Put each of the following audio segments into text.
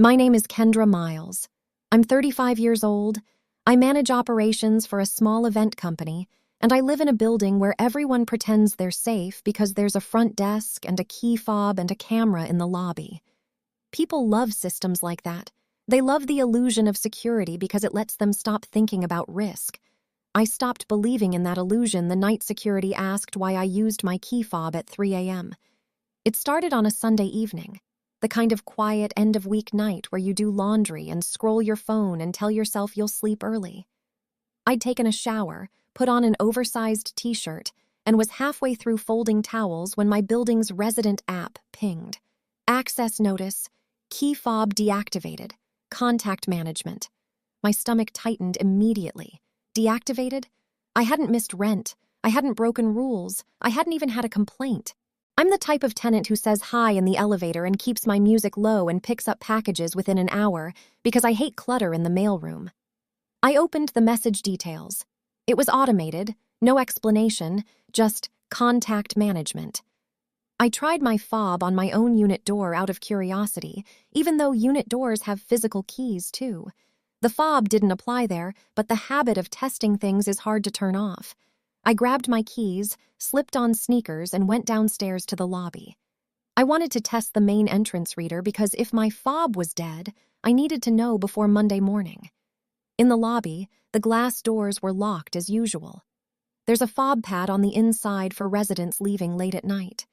My name is Kendra Miles. I'm 35 years old. I manage operations for a small event company, and I live in a building where everyone pretends they're safe because there's a front desk and a key fob and a camera in the lobby. People love systems like that. They love the illusion of security because it lets them stop thinking about risk. I stopped believing in that illusion the night security asked why I used my key fob at 3 a.m. It started on a Sunday evening, the kind of quiet end-of-week night where you do laundry and scroll your phone and tell yourself you'll sleep early. I'd taken a shower, put on an oversized t-shirt, and was halfway through folding towels when my building's resident app pinged. Access notice, key fob deactivated, contact management. My stomach tightened immediately. Deactivated? I hadn't missed rent. I hadn't broken rules. I hadn't even had a complaint. I'm the type of tenant who says hi in the elevator and keeps my music low and picks up packages within an hour because I hate clutter in the mailroom. I opened the message details. It was automated, no explanation, just contact management. I tried my fob on my own unit door out of curiosity, even though unit doors have physical keys too. The fob didn't apply there, but the habit of testing things is hard to turn off. I grabbed my keys, slipped on sneakers, and went downstairs to the lobby. I wanted to test the main entrance reader because if my fob was dead, I needed to know before Monday morning. In the lobby, the glass doors were locked as usual. There's a fob pad on the inside for residents leaving late at night.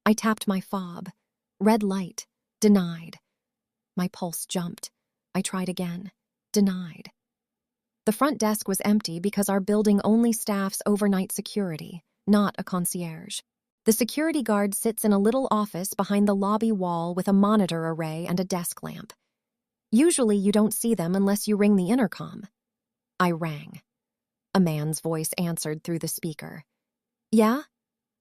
I tapped my fob. Red light. Denied. My pulse jumped. I tried again. Denied. The front desk was empty because our building only staffs overnight security, not a concierge. The security guard sits in a little office behind the lobby wall with a monitor array and a desk lamp. Usually you don't see them unless you ring the intercom. I rang. A man's voice answered through the speaker. Yeah?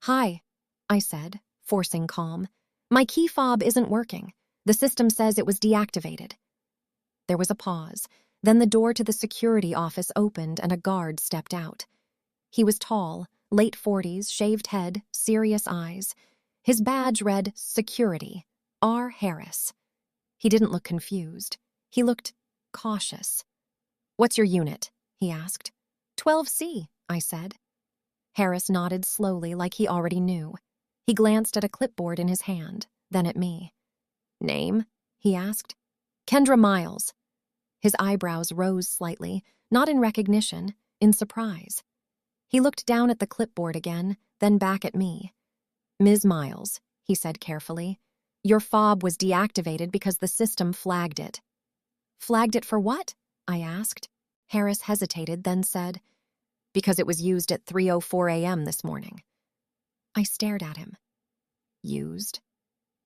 Hi, I said, forcing calm. My key fob isn't working. The system says it was deactivated. There was a pause. Then the door to the security office opened and a guard stepped out. He was tall, late 40s, shaved head, serious eyes. His badge read Security, R. Harris. He didn't look confused. He looked cautious. What's your unit? He asked. 12C, I said. Harris nodded slowly like he already knew. He glanced at a clipboard in his hand, then at me. Name? He asked. Kendra Miles. His eyebrows rose slightly, not in recognition, in surprise. He looked down at the clipboard again, then back at me. Ms. Miles, he said carefully, your fob was deactivated because the system flagged it. Flagged it for what? I asked. Harris hesitated, then said, because it was used at 3:04 a.m. this morning. I stared at him. Used?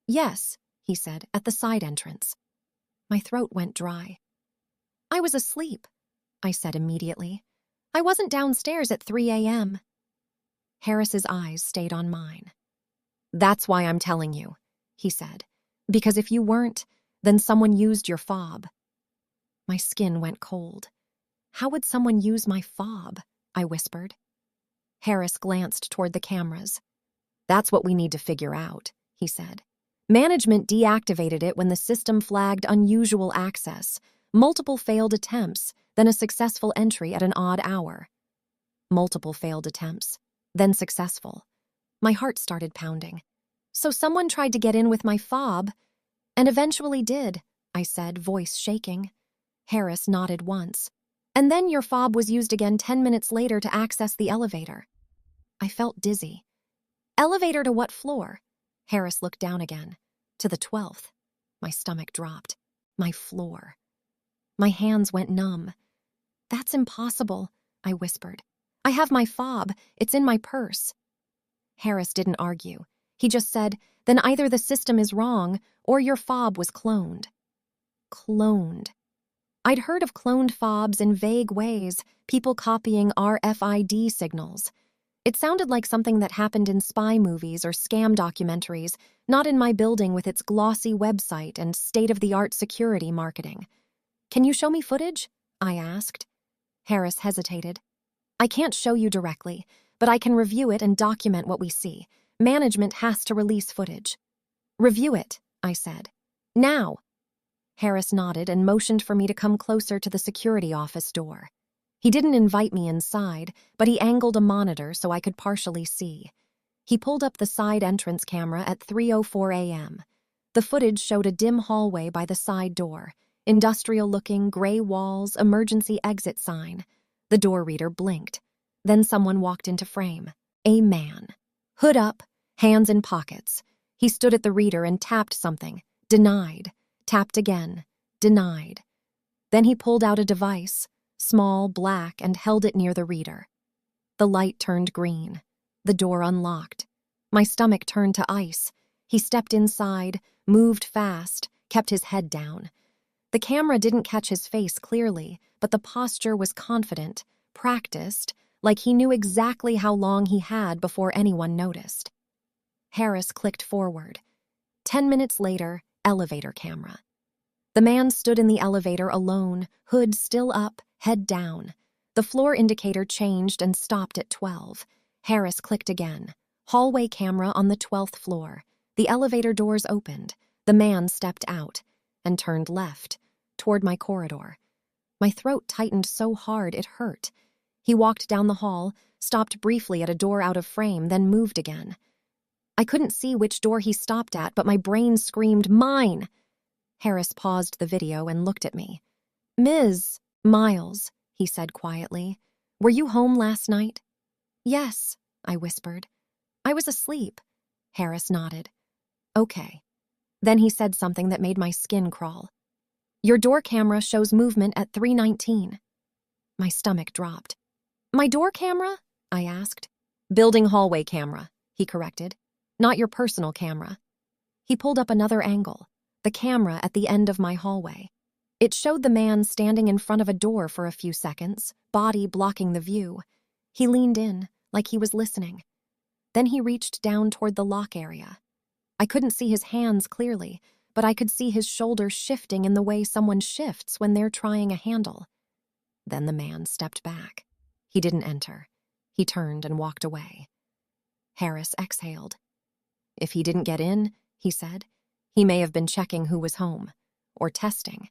Yes, he said, at the side entrance. My throat went dry. I was asleep, I said immediately. I wasn't downstairs at 3 a.m. Harris's eyes stayed on mine. That's why I'm telling you, he said, because if you weren't, then someone used your fob. My skin went cold. How would someone use my fob? I whispered. Harris glanced toward the cameras. That's what we need to figure out, he said. Management deactivated it when the system flagged unusual access. Multiple failed attempts, then a successful entry at an odd hour. Multiple failed attempts, then successful. My heart started pounding. So someone tried to get in with my fob, and eventually did, I said, voice shaking. Harris nodded once. And then your fob was used again 10 minutes later to access the elevator. I felt dizzy. Elevator to what floor? Harris looked down again. To the 12th. My stomach dropped. My floor. My hands went numb. That's impossible, I whispered. I have my fob. It's in my purse. Harris didn't argue. He just said, then either the system is wrong or your fob was cloned. Cloned. I'd heard of cloned fobs in vague ways, people copying RFID signals. It sounded like something that happened in spy movies or scam documentaries, not in my building with its glossy website and state-of-the-art security marketing. Can you show me footage? I asked. Harris hesitated. I can't show you directly, but I can review it and document what we see. Management has to release footage. Review it, I said. Now. Harris nodded and motioned for me to come closer to the security office door. He didn't invite me inside, but he angled a monitor so I could partially see. He pulled up the side entrance camera at 3:04 a.m. The footage showed a dim hallway by the side door, industrial-looking, gray walls, emergency exit sign. The door reader blinked. Then someone walked into frame. A man. Hood up, hands in pockets. He stood at the reader and tapped something. Denied. Tapped again. Denied. Then he pulled out a device, small, black, and held it near the reader. The light turned green. The door unlocked. My stomach turned to ice. He stepped inside, moved fast, kept his head down. The camera didn't catch his face clearly, but the posture was confident, practiced, like he knew exactly how long he had before anyone noticed. Harris clicked forward. 10 minutes later, elevator camera. The man stood in the elevator alone, hood still up, head down. The floor indicator changed and stopped at 12. Harris clicked again. Hallway camera on the 12th floor. The elevator doors opened. The man stepped out and turned left, toward my corridor. My throat tightened so hard it hurt. He walked down the hall, stopped briefly at a door out of frame, then moved again. I couldn't see which door he stopped at, but my brain screamed, "Mine!" Harris paused the video and looked at me. "Ms. Miles," he said quietly, "were you home last night?" "Yes," I whispered. "I was asleep." Harris nodded. "Okay." Then he said something that made my skin crawl. "Your door camera shows movement at 3:19. My stomach dropped. "My door camera?" I asked. "Building hallway camera," he corrected. "Not your personal camera." He pulled up another angle, the camera at the end of my hallway. It showed the man standing in front of a door for a few seconds, body blocking the view. He leaned in, like he was listening. Then he reached down toward the lock area. I couldn't see his hands clearly, but I could see his shoulders shifting in the way someone shifts when they're trying a handle. Then the man stepped back. He didn't enter. He turned and walked away. Harris exhaled. "If he didn't get in," he said, "he may have been checking who was home. Or testing."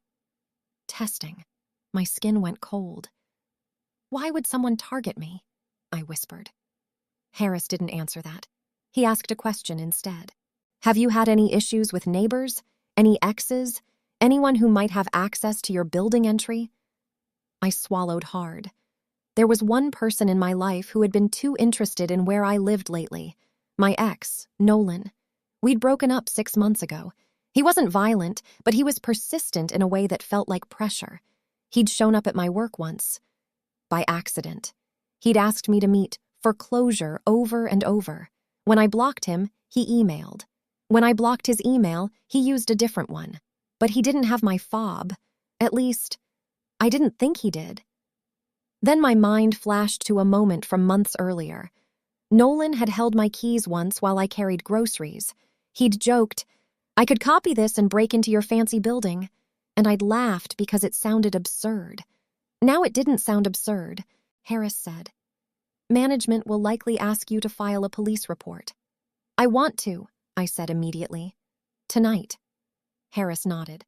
Testing. My skin went cold. "Why would someone target me?" I whispered. Harris didn't answer that. He asked a question instead. "Have you had any issues with neighbors? Any exes? Anyone who might have access to your building entry?" I swallowed hard. There was one person in my life who had been too interested in where I lived lately. My ex, Nolan. We'd broken up 6 months ago. He wasn't violent, but he was persistent in a way that felt like pressure. He'd shown up at my work once. By accident. He'd asked me to meet for closure over and over. When I blocked him, he emailed. When I blocked his email, he used a different one. But he didn't have my fob. At least, I didn't think he did. Then my mind flashed to a moment from months earlier. Nolan had held my keys once while I carried groceries. He'd joked, "I could copy this and break into your fancy building." And I'd laughed because it sounded absurd. Now it didn't sound absurd. Harris said, "Management will likely ask you to file a police report." "I want to," I said immediately. "Tonight." Harris nodded.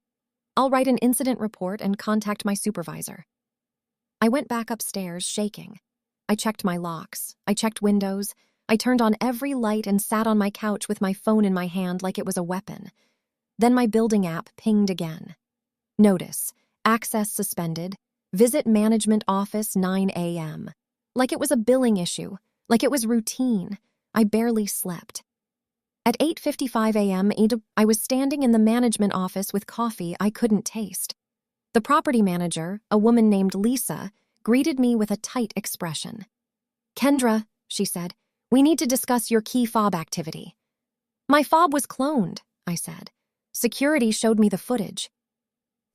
"I'll write an incident report and contact my supervisor." I went back upstairs, shaking. I checked my locks. I checked windows. I turned on every light and sat on my couch with my phone in my hand like it was a weapon. Then my building app pinged again. Notice, access suspended. Visit management office 9 a.m. Like it was a billing issue. Like it was routine. I barely slept. At 8:55 a.m., I was standing in the management office with coffee I couldn't taste. The property manager, a woman named Lisa, greeted me with a tight expression. "Kendra," she said, "we need to discuss your key fob activity." "My fob was cloned," I said. "Security showed me the footage."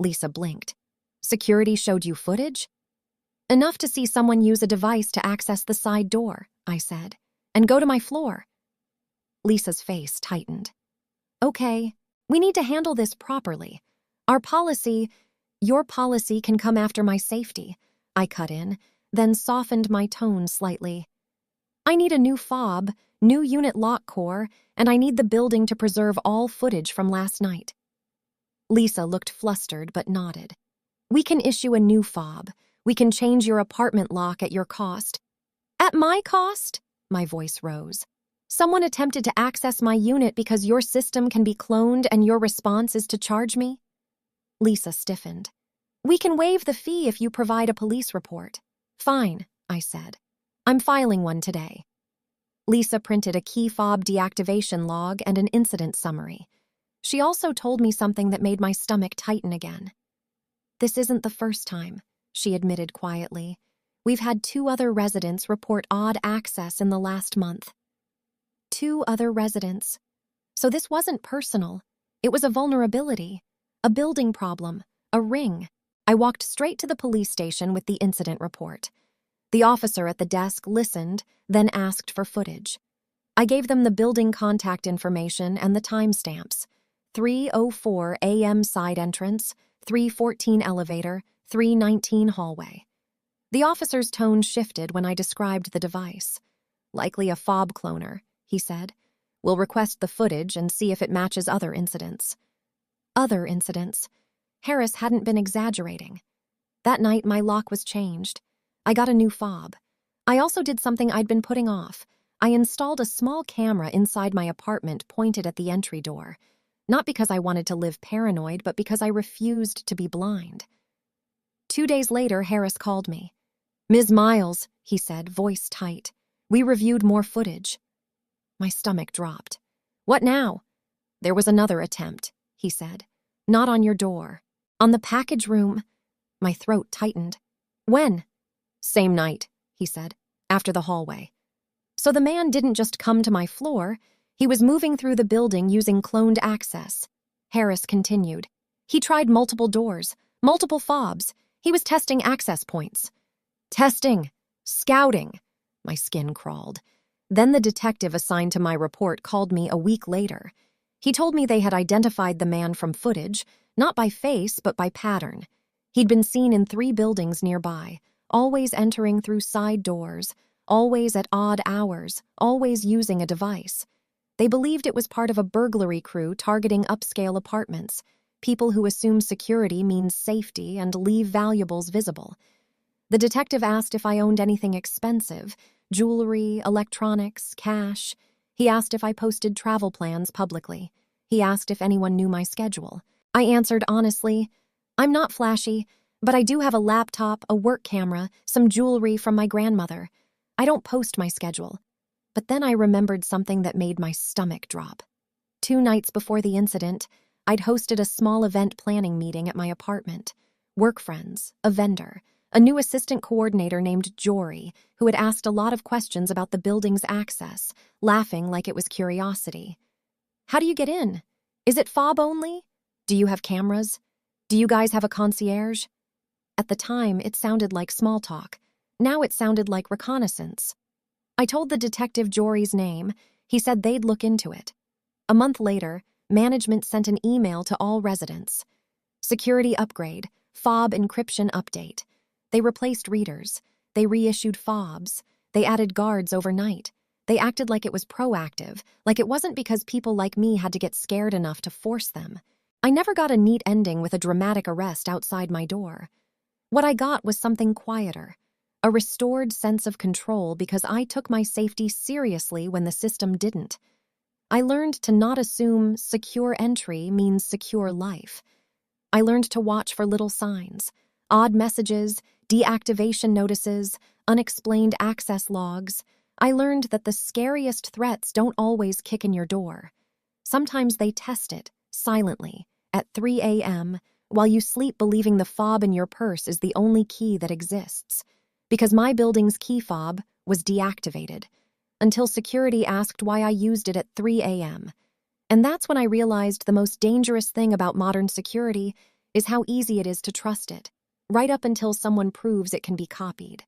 Lisa blinked. "Security showed you footage?" "Enough to see someone use a device to access the side door," I said, "and go to my floor." Lisa's face tightened. "Okay, we need to handle this properly. Your policy can come after my safety," I cut in, then softened my tone slightly. "I need a new fob, new unit lock core, and I need the building to preserve all footage from last night." Lisa looked flustered but nodded. We can issue a new fob. We can change your apartment lock at your cost. At my cost? My voice rose. Someone attempted to access my unit because your system can be cloned and your response is to charge me? Lisa stiffened. We can waive the fee if you provide a police report. Fine, I said. I'm filing one today. Lisa printed a key fob deactivation log and an incident summary. She also told me something that made my stomach tighten again. This isn't the first time, she admitted quietly. We've had 2 other residents report odd access in the last month. 2 other residents. So this wasn't personal. It was a vulnerability, a building problem, a ring. I walked straight to the police station with the incident report. The officer at the desk listened, then asked for footage. I gave them the building contact information and the timestamps. 3:04 a.m. side entrance, 3:14 elevator, 3:19 hallway. The officer's tone shifted when I described the device. Likely a fob cloner, he said. We'll request the footage and see if it matches other incidents. Other incidents. Harris hadn't been exaggerating. That night, my lock was changed. I got a new fob. I also did something I'd been putting off. I installed a small camera inside my apartment pointed at the entry door. Not because I wanted to live paranoid, but because I refused to be blind. 2 days later, Harris called me. Ms. Miles, he said, voice tight. We reviewed more footage. My stomach dropped. What now? There was another attempt, he said. Not on your door. On the package room. My throat tightened. When? Same night, he said, after the hallway. So the man didn't just come to my floor. He was moving through the building using cloned access. Harris continued. He tried multiple doors, multiple fobs. He was testing access points. Testing. Scouting. My skin crawled. Then the detective assigned to my report called me a week later. He told me they had identified the man from footage, not by face, but by pattern. He'd been seen in 3 buildings nearby, always entering through side doors, always at odd hours, always using a device. They believed it was part of a burglary crew targeting upscale apartments, people who assume security means safety and leave valuables visible. The detective asked if I owned anything expensive, jewelry, electronics, cash. He asked if I posted travel plans publicly. He asked if anyone knew my schedule. I answered honestly, I'm not flashy, but I do have a laptop, a work camera, some jewelry from my grandmother. I don't post my schedule. But then I remembered something that made my stomach drop. 2 nights before the incident, I'd hosted a small event planning meeting at my apartment. Work friends, a vendor, a new assistant coordinator named Jory, who had asked a lot of questions about the building's access, laughing like it was curiosity. How do you get in? Is it fob only? Do you have cameras? Do you guys have a concierge? At the time, it sounded like small talk. Now it sounded like reconnaissance. I told the detective Jory's name. He said they'd look into it. A month later, management sent an email to all residents. Security upgrade, fob encryption update. They replaced readers. They reissued fobs. They added guards overnight. They acted like it was proactive, like it wasn't because people like me had to get scared enough to force them. I never got a neat ending with a dramatic arrest outside my door. What I got was something quieter, a restored sense of control because I took my safety seriously when the system didn't. I learned to not assume secure entry means secure life. I learned to watch for little signs, odd messages, deactivation notices, unexplained access logs. I learned that the scariest threats don't always kick in your door. Sometimes they test it, silently, at 3 a.m., while you sleep believing the fob in your purse is the only key that exists. Because my building's key fob was deactivated, until security asked why I used it at 3 a.m. And that's when I realized the most dangerous thing about modern security is how easy it is to trust it, right up until someone proves it can be copied.